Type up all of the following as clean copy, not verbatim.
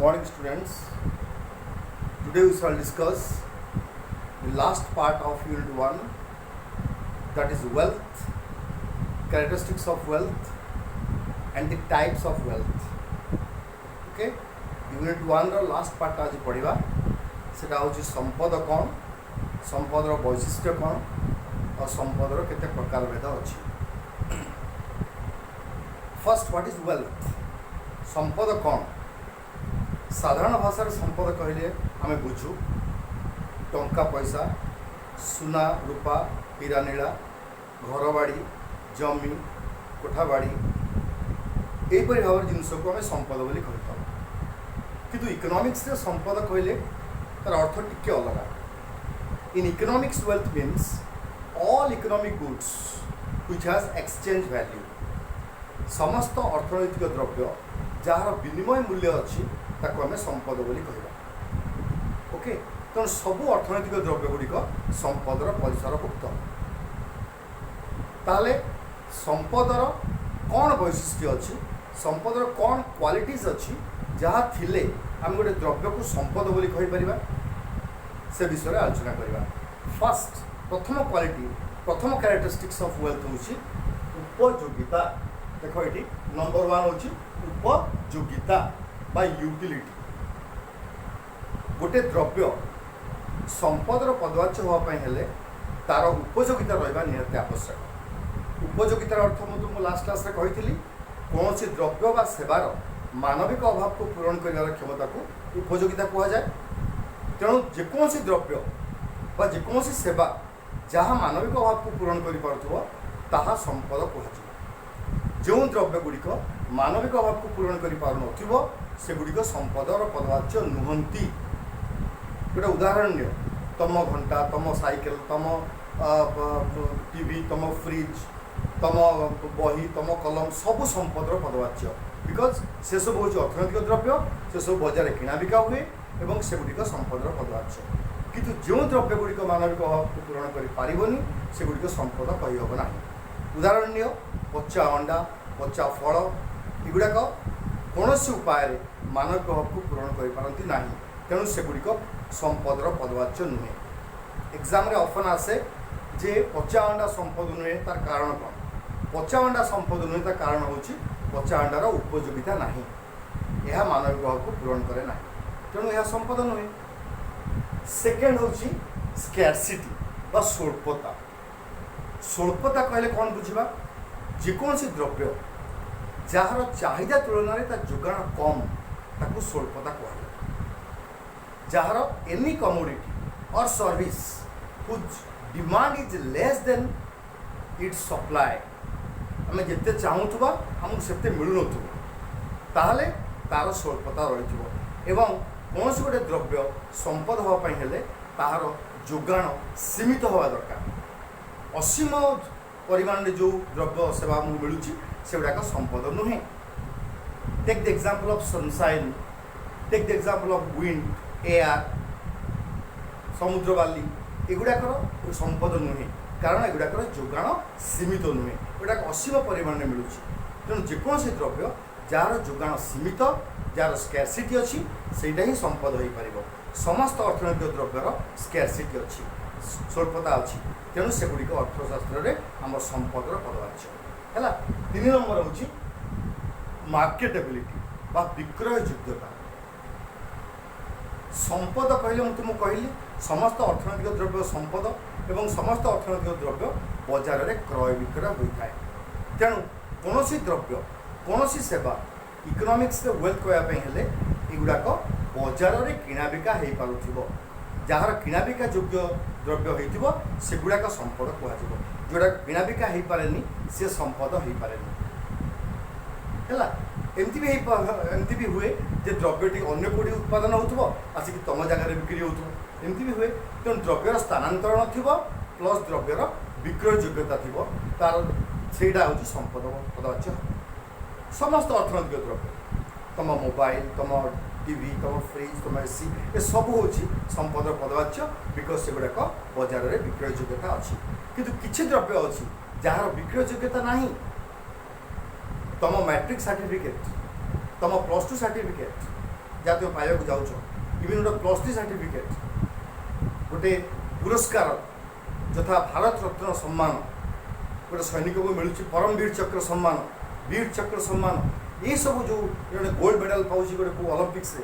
Morning students. Today we shall discuss the last part of Unit 1, that is wealth, characteristics of wealth and the types of wealth. Okay, Unit 1 ର last part आज पढ़िबा सेटा होची संपद कोन, संपदर वैशिष्ट्य कोन और संपदर केते प्रकार भेद अछि. First, what is wealth? संपद कोन? साधारण भाषा संपद कहले आम बुझू टंका पैसा, सुना रूपा, हीरा नीला, घर बाड़ी, जमी, कोठा बाड़ी, यहीपरि भाव जिनस को आम संपद बोली कही. किंतु इकोनॉमिक्स रे संपद कहले तार अर्थ टिके अलग. In economics wealth means all economic goods which has exchange value. समस्त अर्थनैतिक द्रव्य जार विनिमय मूल्य अच्छी ताको आम संपद बोली कहवा. ओके, तेणु सबू अर्थनैतिक द्रव्य गुड़िक संपदर परिसरभुक्त. ताले संपदर कौन वैशिष्ट्य अच्छी, संपदर कौन क्वालिटीज अच्छी जहाँ थिले आम गोटे द्रव्य को संपद बोली कहीपर से विषय आलोचना करवा. फर्स्ट, प्रथम क्वालिटी, प्रथम कैरेक्टरिस्टिक्स ऑफ वेल्थ होची उपयोगिता. देखो ये नंबर 1 होची उपयोगिता बा यूटिलिटी. गोटे द्रव्य संपदर पदवाच्य होगापाई हेले तार उपयोगिता रहा निहाती आवश्यक. उपयोगितार अर्थ मुझे तुमको लास्ट क्लास कही कौन सी द्रव्य बा सेवार मानविक अभाव को पूरण कर क्षमता को उपयोगिता कहुए. तेणु जेकोसी द्रव्य बा जेकोसी सेवा जहाँ मानविक अभाव को पूरण कर संपद कह. जो द्रव्य गुड़िक मानविक अभाव को पूरण कर सेगुड़िक संपदर पदवाच्य नुहंती. गोटे उदाहरण नि, तम घंटा, तम साइकेल, तम टीवी, तम फ्रिज, तम बही, तम कलम सबू संपदर पदवाच्य. बिकज से सब हूँ अर्थनैतिक द्रव्य, से सब बजार किणा बिका हुए और सेगुड़िक संपदर पदवाच्य. किंतु जो द्रव्य गुड़िक मानविक अभाव को पूरण कर सेगुड़िक संपद कहीहब ना. उदाहरण नि, पचा अंडा, पचा फल, एगुड़ाक कौन सी उपाय मानविक अभाव को पूरण करपारती ना. तेणु सेगुड़िक संपदर पदवाच्य नुहे. एग्जाम रे ऑफन आसे जे पचा अंडा संपद नुहे, तार कारण कौन? पचा अंडा संपद नुहे, तार कारण हूँ पचा अंडार उपयोगिता ना, यह मानविक अभाव को पूरण करे ना. तेणु यह संपद नुहे. सेकेंड हूँ स्कैरसिटी बा स्वल्पता. स्वल्पता कहले कौन बुझा? जेकोसी द्रव्य जार चाहिदा तुलन में जोगाण कम ताकू स्वल्पता कह. जार any commodity or service whose demand is less than its supply, आम जिते चाहूबा आमको से मिलू नाले तार स्वल्पता रही. एवं कौन गोटे द्रव्य संपद हाँपाई हेले तार जोगाण सीमित हवा दरकार. असीम परिमाण जो द्रव्य सेवा आमको मिलूँ से गुड़ाक संपद नुहे. Take the example of sunshine, take the example of wind, air, समुद्र बाली, एगुड़ाकर संपद नुहे. कारण एगुड़ाकर जोगाण सीमित नुहे, गुड़ाक असीम परिमाण में मिलूँ. तेणु जेकोसी द्रव्य जार जोगाण सीमित, जार स्कैरसिटी अच्छी, सेटा ही संपद हो पार. समस्त अर्थनैतिक द्रव्यर स्कैरसिटी अच्छी, स्वल्पता अच्छी. तेणु सेगुड़िक अर्थशास्त्र में आम संपदर पदवाच्य है. 3 नंबर हूँ मार्केटेबिलिटी बा विक्रय योग्यता. संपद कहले मुझे तुमको कहली समस्त अर्थनैतिक द्रव्य संपद एवं समस्त अर्थनैतिक द्रव्य बजार में क्रय विक्रय होता है. तेणु कौन द्रव्य कौन सेवा इकोनॉमिक्स वेल्थ कहवाई एगुड़ाक बजार में किणा बिका हो पार, जार किणा बिका योग्य द्रव्य हो सेगुड़ाक संपद कह. जोड़ा किणा बिका हो पारे सी संपद हो पारे है. एमती भी हुए जे द्रव्यटी अन्य कौटी उत्पादन हो आसिक तुम जगार बिक्री होमती भी हुए. तेणु द्रव्यर स्थानांतरण थी प्लस द्रव्यर विक्रय योग्यता थी, तार सेटा हूँ संपद पदवाच्य. समस्त अर्थनैतिक द्रव्य, तुम मोबाइल, तुम टीवी, तुम फ्रिज, तुम एसी, ये सब हूँ संपद पदवाच्य. बिकज से गुड़ाक बजार में विक्रय योग्यता अच्छी. किंतु किसी द्रव्य अच्छी जार विक्रय योग्यता ना. तुम मैट्रिक सर्टिफिकेट, तुम +2 सर्टिफिकेट जहाँ तुम पाइबा जाऊच इवन गोटे +3 सर्टिफिकेट गोटे पुरस्कार यथा भारत रत्न सम्मान गोटे सैनिक को मिलूँ परमवीर चक्र सम्मान वीर चक्र सम्मान ये सब जो जड़े गोल्ड मेडल पाँच गोटे ओलंपिक्स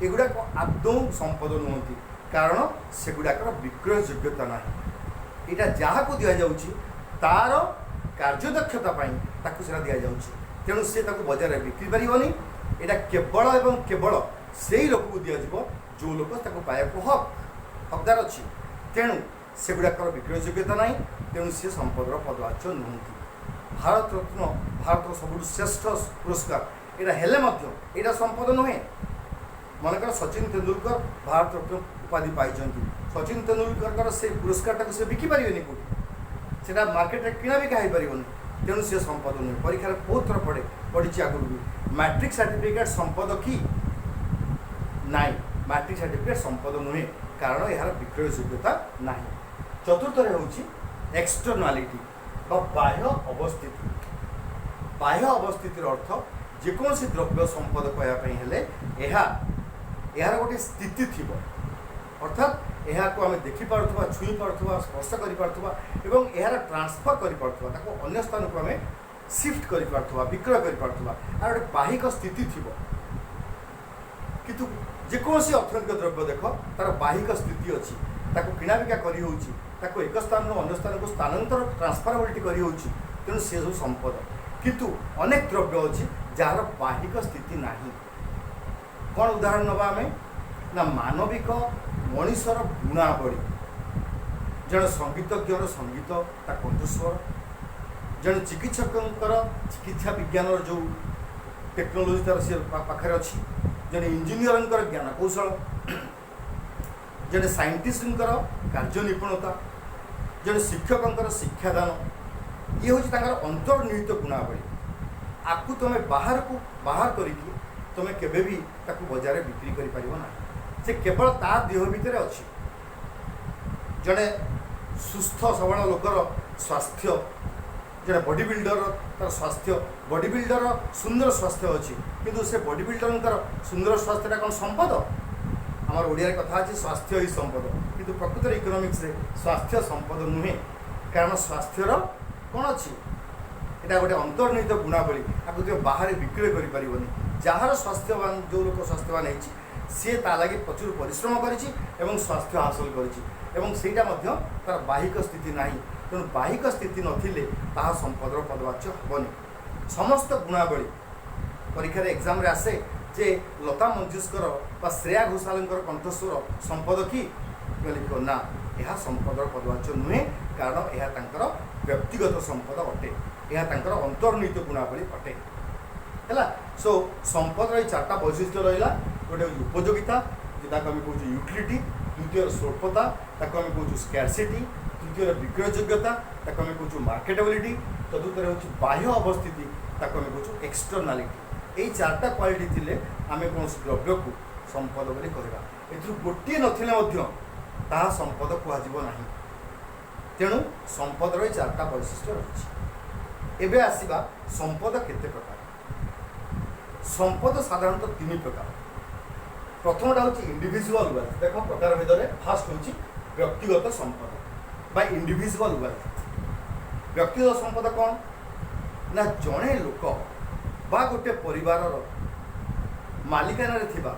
एगुड़ाक आदौ संपद नुहति कारण सेगुड़ाक विक्रय योग्यता ना यहाँ जहाँ को दि जाऊँगी तार कार्यदक्षता ताकू सेटा दि जाऊँगी तेणु सी बजार में बिक्री पारनी यहाँ केवल एवं केवल से ही लोक को दिज्व जो लोक पाया हकदार अच्छी तेणु सेगुड़ाक विक्रय योग्यता ना तेणु सी संपदर पदवाच्य नुहति भारत रत्न भारत सब श्रेष्ठ पुरस्कार यहाँ यहाँ संपद नुहे मनकर सचिन तेंदुलकर भारत रत्न उपाधि पाई सचिन तेंदुलकर से पुरस्कार से बिकिपारे कौटी से मार्केट में किणा बिका हो पारन तेणु सी संपद नुहे परीक्षा बहुत थर पढ़ी आगुरी भी मैट्रिक सर्टिफिकेट संपद कि नाई मैट्रिक सर्टिफिकेट संपद नुहे कारण यार विक्रय योग्यता ना चतुर्थ हूँ एक्सटर्नालिटी बाह्य अवस्थिति बाह्य अवस्थितिर अर्थ जेकोसी द्रव्य संपद कहवाई यार गोटे स्थिति थी अर्थात यहाँ को आम देखिपा छुई पार्था स्पर्श कर यार ट्रांसफर कर अन्य स्थान को आम सिफ्ट कर विक्रय कर गोटे बाहिक स्थिति थी किंतु जेकोसी अर्थनैतिक द्रव्य देख तार बाहिक स्थिति अच्छी किणा बिका कर एक स्थान अन्य स्थान को स्थानांतर ट्रांसफरेबिलिटी कर तेणु सी सब संपद किंतु अनेक द्रव्य अच्छी जार बाहिक स्थिति ना कौन उदाहरण नवा आम ना मानविक मनीषर गुणावली जड़े संगीतज्ञर संगीत कंठस्वर जड़े चिकित्सकर चिकित्सा विज्ञान जो टेक्नोलोजी तार सी पाखे अच्छी जड़े इंजीनियर ज्ञान कौशल जड़े साइंटिस्ट कार्य निपुणता जड़े शिक्षक शिक्षादान ये हूँ अंतर्निहित गुणावली आपको तुम बाहर करके तुम केवे भी बजार बिक्री कर से केवल ता देह भितर अच्छी जड़े सुस्थ सबल लोकर स्वास्थ्य जड़े बॉडी बिल्डर तार स्वास्थ्य बॉडी बिल्डर सुंदर स्वास्थ्य अच्छी किंतु से बॉडी बिल्डर सुंदर स्वास्थ्य कौन संपद आमर ओडिया कथा अच्छे स्वास्थ्य ही संपद किंतु प्रकृत इकोनॉमिक्स रे स्वास्थ्य संपद नुहे कारण स्वास्थ्यर कौन अच्छी यहाँ गोटे अंतर्निहित गुणावली आपको तुम बाहर विक्रय कर जार स्वास्थ्यवान जो लोक स्वास्थ्यवान हो सी ता लगे प्रचुर परिश्रम कर स्वास्थ्य हासिल करा तार बाहिक स्थिति ना तेणु बाहिक स्थिति नथिले ताहा संपदर पदवाच्य हेनी समस्त गुणावली परीक्षा एग्जाम आसे जे लता मंगेशकर श्रेया घोषाल कंठस्वर संपद कि ना यह संपदर पदवाच्य नुहे कारण यह व्यक्तिगत संपद अटे यह अंतर्निहित गुणावली अटे है सो संपदर ये चार्टा वैशिष्ट्य रहा गोटे उपयोगिता जोटा आम कौन यूटिलिटी द्वितीय स्वल्पता ताको आम कौन स्कैरसिटी तृतीय विक्रय योग्यता ताको आम कौन मार्केटेबिलिटी चतुर्थ हूँ बाह्य अवस्थिति ताको आम कौन एक्सटर्नालिटी यही चार्टा क्वालिटी थिले आम कौन द्रव्य को संपद बोली कहवा गोटे नथिले ताहा संपद कहना तेणु संपदर ये चार्टा वैशिष्ट्य रही एबे आसीबा संपद केते प्रकार संपद साधारणतः 3 प्रकार प्रथमटा हूँ इंडिविजुअल वेल्थ देख प्रकार भेदरे फास्ट हूँ व्यक्तिगत संपद बा इंडिविजुअल वेल्थ व्यक्तिगत संपद कौन ना जड़े लोक बा गोटे परिवार मालिकाना थिबा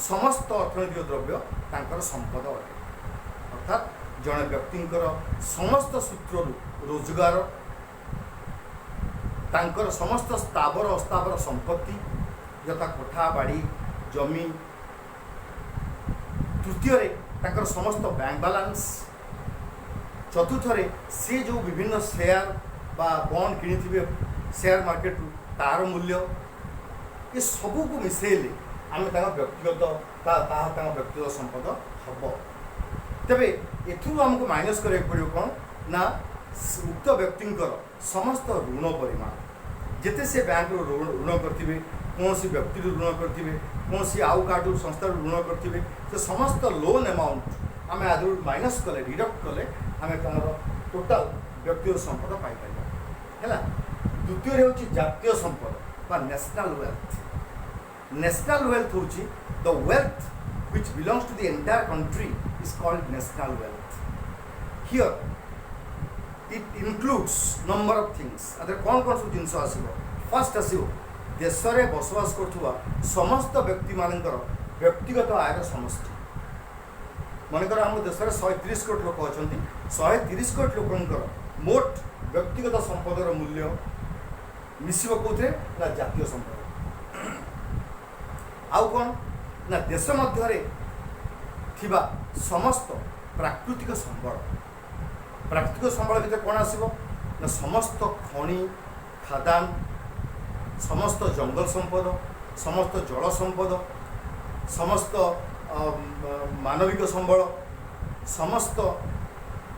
समस्त अर्थनैतिक द्रव्य तांकर संपद अटे अर्थात जड़े व्यक्तिंकर समस्त सूत्र रोजगार तांकर समस्त स्थावर अस्थावर संपत्ति यथा कोठा बाड़ी जमी तृतीय तांकर समस्त बैंक बैलेंस चतुर्थ से जो विभिन्न शेयर बा बॉन्ड किनी शेयर मार्केट तार मूल्य ये सबू को मिसेले आम व्यक्तिगत व्यक्तिगत संपद हम तेरे एमको माइनस करा पड़ो कौन ना उक्त व्यक्तिंकर समस्त ऋण परिमाण जिते से बैंक ऋण करेंगे कौन व्यक्ति ऋण करेंगे कौन आउ क्या संस्था ऋण करेंगे से समस्त लोन अमाउंट आम आदि माइनस कले डिडक्ट कले आम टोटाल व्यक्तिगत संपद पाइपर है द्वितीय हूँ जातीय संपद बा national wealth national wealth hochi the wealth which belongs to the entire country is called national wealth. Here it includes number of things. Other कौन कौन सब जिनस आसो फर्स्ट आसो देश में बसवास करुवा समस्त व्यक्ति मानकर व्यक्तिगत आयर समष्टि मनकर आम देश में 130 कोटी लोक अच्छा 130 कोटी लोकंर मोट व्यक्तिगत संपदर मूल्य मिसिब कौथे ना जातीय संपद आउ कौन ना देश मध्य थिबा समस्त प्राकृतिक संबल भितर कौन आसो ना समस्त खनि खादान समस्त जंगल संपद समस्त जल संपद समस्त मानविक संबल समस्त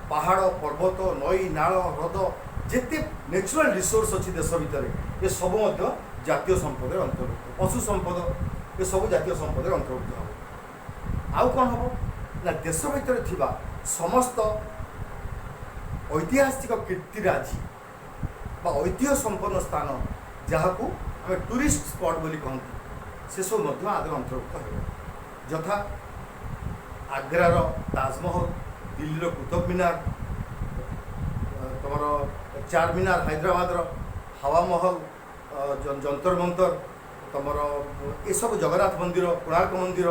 पहाड़ पर्वत नई नाल ह्रद जिते नेचुरल रिसोर्स अच्छी देश भितर ये सब जातीय संपद अंतर्भुक्त पशु संपद ये सब जातीय संपद अंतर्भुक्त हम आउ कौन हम ना देश भितर थिबा समस्त ऐतिहासिक कीर्तिराजी बा ऐतिह्य संपन्न स्थान जहाँ को आम टूरिस्ट स्पॉट बोली कहती से सब आदि अंतर्भुक्त हो यथा आग्रार ताजमहल दिल्लीर कुतुब मीनार तुम चार मीनार हैदराबाद हवा महल जंतर मंतर तुम ये सब जगन्नाथ मंदिर कोणार्क मंदिर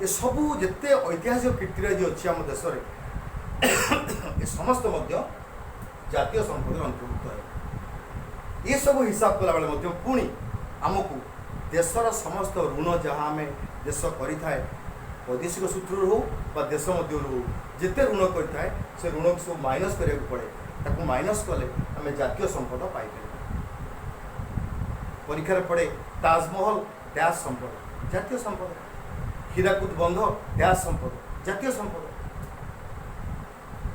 ये सबू जिते ऐतिहासिक कीर्तिराजी अच्छी आम देश में ये समस्त जातीय संपद अंतर्भुक्त है ये सब हिसाब कला बेले पुणी आमको देशर समस्त ऋण जहाँ आम देश करें वैदेशिक सूत्र हो देश मध्य हो जिते ऋण करें से ऋण को सब माइनस करा पड़े ताकू माइनस कले आम जातीय संपद पाई परीक्षार पड़े ताजमहल डैश संपद जातीय संपद हीराकुद बंध डैश संपद जातीय संपद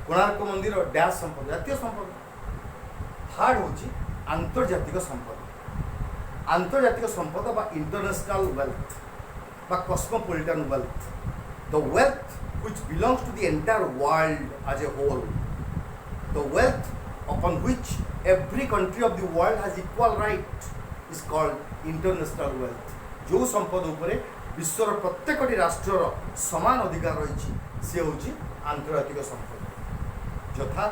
कोणार्क मंदिर डैश संपद जातीय संपद थर्ड हूँ आंतर्जातिक संपद बा इंटरनेशनल वेल्थ बा cosmopolitan wealth the wealth which belongs to the entire world as a whole, the wealth upon which every country of the world has equal right is called international wealth. जो संपद उपरे विश्वर प्रत्येक राष्ट्र समान अधिकार रही से हूँ आंतर्जातिक संपद यथा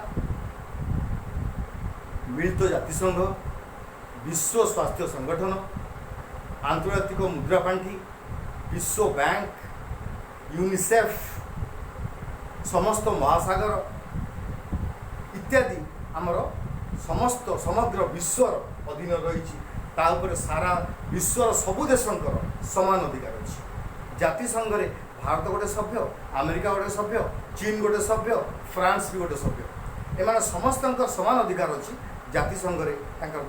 मिलित जातिसंघ विश्व स्वास्थ्य संगठन आंतर्जातिक मुद्रा पांठी विश्व बैंक यूनिसेफ समस्त महासागर इत्यादि आमर समस्त समग्र विश्वर अधीन रही सारा विश्वर सबु देशंकर समान अधिकार अच्छी जातिसंघ रे भारत गोटे सभ्य अमेरिका गोटे सभ्य चीन गोटे सभ्य फ्रांस भी गोटे सभ्य एमाने समस्त समान अधिकार अच्छी जातिसंघ रे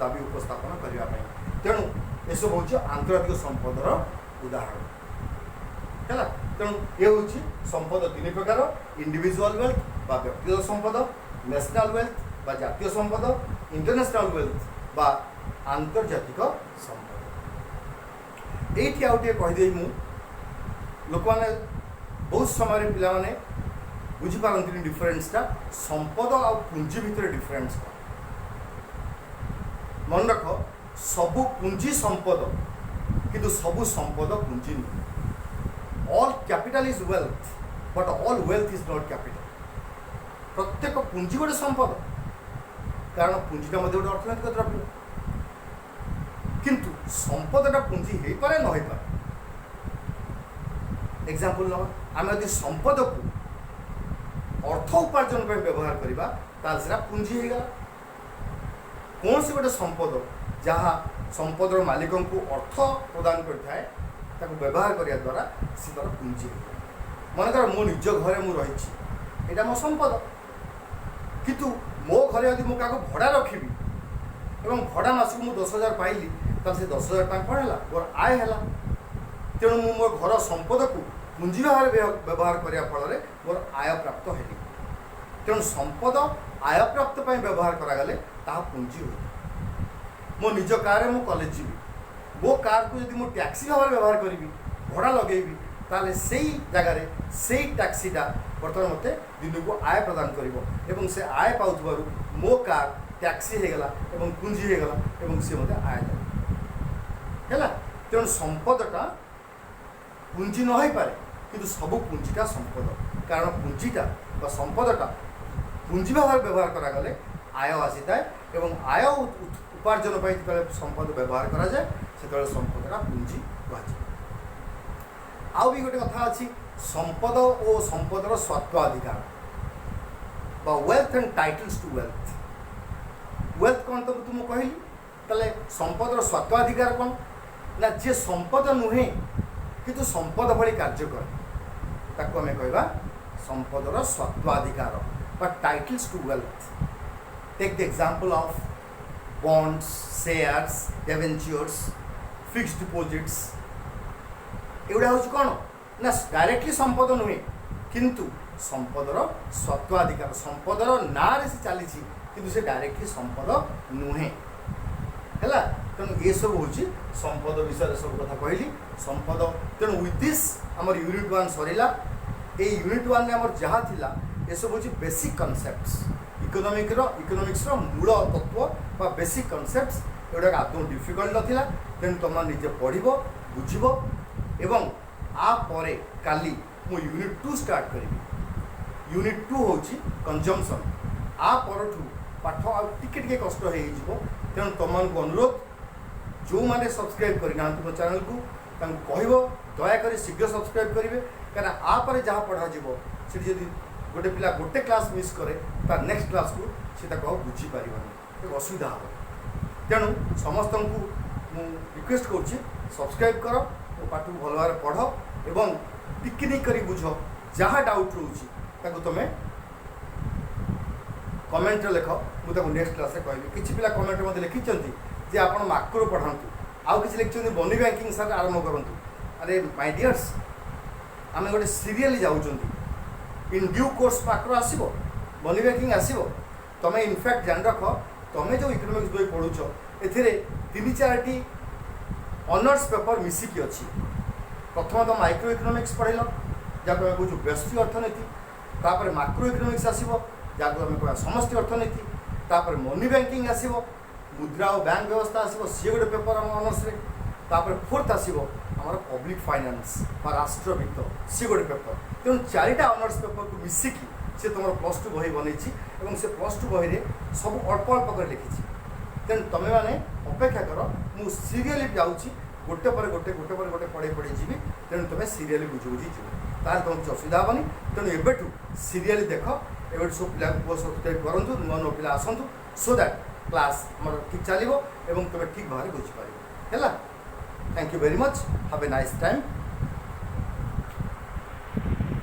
दाबी उपस्थापन करने तेणु एसब हूँ आंतर्जातिक संपदर उदाहरण है तेणु ये हूँ संपद तीन प्रकार इंडिविजुअल वेल्थ बा व्यक्तिगत संपद नेशनल वेल्थ बा जातीय संपद इंटरनेशनल वेल्थ बा आंतर्जातिक संपद ये आउटे कहीदे मु लोक मैंने बहुत समय पे बुझीपारती डिफरेन्सटा संपद आ पुंजी भितर डिफरेन्स मन रख सबु पुंजी संपद किंतु सबु संपद पुंजी नुह all capital is wealth but all wealth is not capital प्रत्येक पुंजी गोटे संपद कारण पुंजीटा गोटे अर्थनैतिक द्रव्य किंतु संपदटा पुंजी हो पारे न हो पारे एग्जांपल ना आम यदि संपद को अर्थ उपार्जन व्यवहार करवा ताल पुंजी हो गला कौन सी गोटे संपद जहाँ संपदर मालिक को अर्थ प्रदान करता व्यवहार करने द्वारा सी तार पुंजी हो मनकर मो निज घरे मुझे रही मो संपद किंतु मो घरे यदि मुझे क्या भड़ा रखी एवं भड़ा मासक मुझे 10,000 पाइली तो से 10,000 टाँग कौन है मोर आय है तेणु मु मो घर संपद को पुंजी भाव व्यवहार करने फल मोर आय प्राप्त है तेणु संपद आय प्राप्त व्यवहार करागले पुंजी हो मो निज कार मु कॉलेज जी मो कार को यदि मु टैक्सी भाव व्यवहार करी भड़ा लगेबी ताले से जगार से टैक्सीटा बर्तमान मत दिन को आय प्रदान कर से आय पाउथबारु मो कार टैक्सी हो गला पुंजी हो गला सी मत आय है तेणु संपदटा पुंजी न हो पारे किंतु सब पुंजीटा संपद कारण पुंजीटा संपदटा पुंजी भाव व्यवहार करागले आय आसी थाए एवं आय उपार्जन पर संपद व्यवहार करा जाए से संपदटा पुंजी कहुए। आउ भी गोटे कथा अच्छी संपद और संपदर स्वत्वाधिकार wealth and titles to wealth कौन तो तुम कहली ताले संपदर स्वत्वाधिकार कौन ना जे संपद नुहे किंतु संपद भली कार्य करे ताको आमे कहबा संपदर स्वत्वाधिकार बा titles to wealth. Take the example of bonds shares debentures fixed deposits एगुड़ा हूँ कौन ना डायरेक्टली संपद नुहे किंतु संपदर स्वत्वाधिकार संपदर ना से चली किंतु से डायरेक्टली संपद नुहे है तेणु ये सब हूँ संपद विषय सब कथा कहली संपद तेणु विथ दिस आमर यूनिट 1 सरला ये यूनिट 1 में आमर जहाँ थिला ये सब हूँ बेसिक कन्सेप्ट्स इकोनॉमिक्स मूल तत्व बेसिक कन्सेप्ट्स एगुड़ा आदौ डिफिकल्ट नाला तेणु तुम निजे पढ़ बुझ एवं आपर काली मु यूनिट 2 स्टार्ट करी। यूनिट 2 हूँ कंजम्पशन आ परठू पाठ टिके कष्ट हो तेणु तुमको अनुरोध जो मैंने सब्सक्राइब करना मो चैनल को कह दयाकोरी शीघ्र सब्सक्राइब करेंगे कहीं आपर जहाँ पढ़ा जी जब गोटे पिला गोटे क्लास मिस करे तार नेक्स्ट क्लास को सीता बुझीपार एक असुविधा हे तेणु समस्त को रिक्वेस्ट करुच्ची सब्सक्राइब कर पाठ को भल भाव पढ़ एवं टिके कर बुझ जहाँ डाउट रोचे तुम्हें कमेंट लिख मुझे नेक्स्ट क्लास कहबी किसी पिला कमेंट मत लिखिं जे आप माक्रो पढ़ातु आउ कि लिखिं मनी बैंकिंग सर आरंभ करूँ। अरे माय डियर्स आम गोटे सीरियल जाऊँ इन ड्यू कोर्स माक्रो आसो मनी बैंकिंग आसो तुम इनफैक्ट जान रख तुम्हें जो इकोनॉमिक्स बही पढ़ुच ए 3-4 ऑनर्स पेपर मिसिकी अच्छी प्रथम तो माइक्रो इकोनॉमिक्स पढ़ल जहाँ आम कहूँ व्यष्टि अर्थनीति तापर माक्रो इकोनॉमिक्स आसो जहाँ आम कह समष्टि अर्थनीति तापर मनी बैंकिंग आसो मुद्रा और बैंक व्यवस्था आसो सी गोटे पेपर आम ऑनर्स तापर फोर्थ आसो आम पब्लिक फाइनान्स राष्ट्रवित्त सी गोटे पेपर तेणु 4टा ऑनर्स पेपर को मिसिकी सी तुम +2 बही बनई से +2 बही सब अल्प अल्प कर लिखी तेणु तुम्हें मैंने अपेक्षा कर मु सीरियली जाऊँगी गोटे पर गोटे पढ़े जी तेणु तुम्हें सीरियली बुझी बुझी जीव तार तुम किसी असुविधा हेनी तेणु एबेठू सीरियली देख एबे सब पिला सब्सक्राइब करूँ नुआ नुआ पिला आसतु सो दैट क्लास आम ठीक चलो तुम्हें ठीक भाव बुझीपार है। Thank you very much. Have a nice time.